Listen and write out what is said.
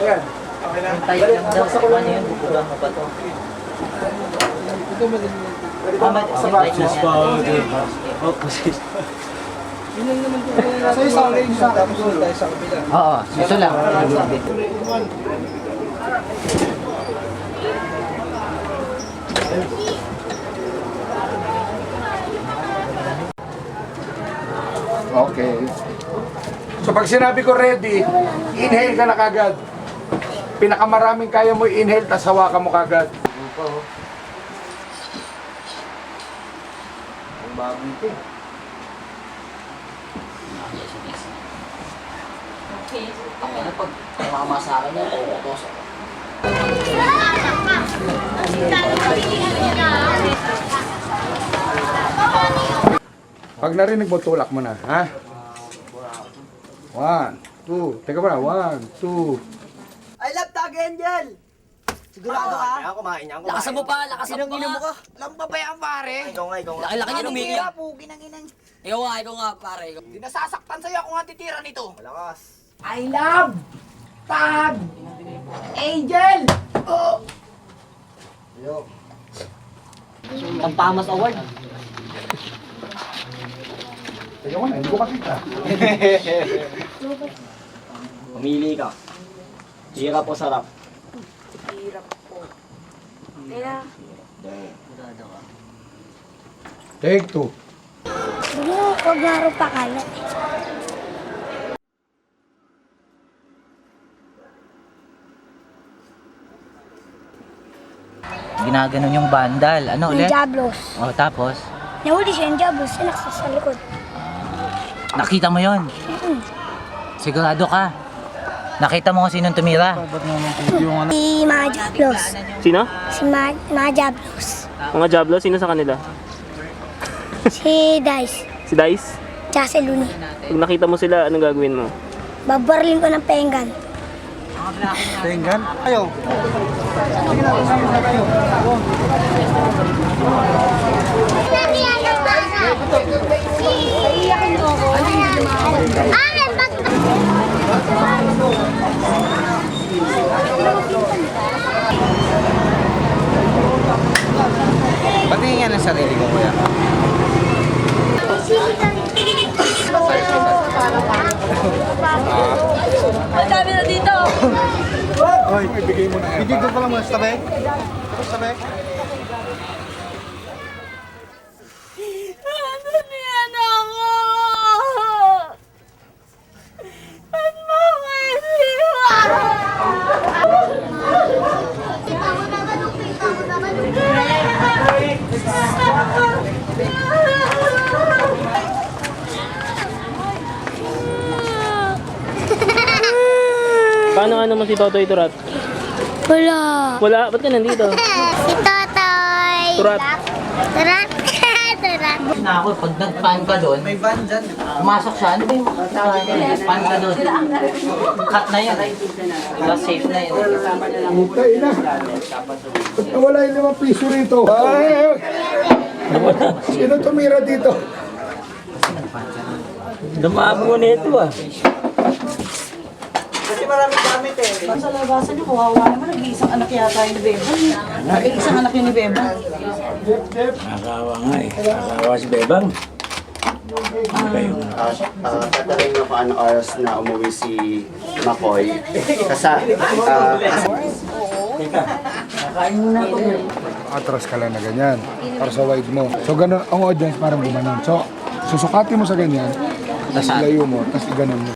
Ayan. Yung tight lang daw. Ano yun? Bubugang mo pa to. Yung tight lang yan. Yun lang naman po. Sa isang lane sa tapos tayo sa kabila. Oo, ito lang. Okay. So pag sinabi ko ready, inhale ka na kagad. Pinakamaraming kaya mo inhale, tas hawakan mo kagad. Ang bago ito. Ako na pag tumama sa akin yan, utos ako. Pag narinig mo, tulak mo na, ha? 1, 2. Teka pa na, 1, 2. I love Tag Angel! Sigurado ka? Kaya kumain niya, kumain. Lakasan mo pa, lakasan mo Inang-ina mo ka. ka. Alam pa ba yan, pare? Ikaw nga, ikaw nga. Laki-laki niya umiiyak. Pugi ng inang. Ikaw nga, pare. Di nasasaktan sa'yo ako nga titira nito. Malakas. I love Tag Angel! Oh! Yo. Pampamas award. Teka mo na, hindi ko makita. Pumili ka. Hirap o sarap? Hirap po. Kaya, Take 2. hindi mo huwag laro pa kalat. Ginaganon yung bandal. Ano Yung ulit? Diablos. Oh, tapos? Nahuli siya yung Diablos. Sinaksa sa likod. Nakita mo yon? Sigurado ka? Nakita mo kung sinong tumira? Si mga Diablos. Sino? Si mga Diablos. Mga Diablo? Sino sa kanila? Si Dice. Si Dice? Tsaka si Looney. Pag nakita mo sila, anong gagawin mo? Babarlin ko ng pengan. Tinggan. Ayo. Patingin nga ng sarili ko, kuya. Ang dami na dito! Oy, ibigay mo na yan. Bigyan ko pala mo, sabi? Sabi? Ano niyan ako? Ba't mo ako iniwan? Paano nga naman si Totoy Turat? Wala. Wala, ba't ka nandito? Si Totoy. Turat. Turat. Turat. Na ako, pag nag-pan ka doon, may van dyan. Pumasok siya, ano ba yung pan ka doon? Cut na yan. Diba, safe na yan. Putay na. Ba't nawala yung 5 piso rito? Ay! Sino tumira dito? Dumabo na ito ah. Kasi maraming gamit eh. Sa labasan niyo, kawawa naman. Nag-iisang anak yata yung ni Beba. Nag-iisang anak yung ni Beba. Nakawa nga eh. Nakawa si Bebang. Tatanungin nyo kung anong oras na umuwi si Makoy. Atras ka lang na ganyan. Para sa wide mo. So ganun, ang audience parang gumanon. So, susukatin mo sa ganyan. Tapos ilayo mo. Tapos iganon mo.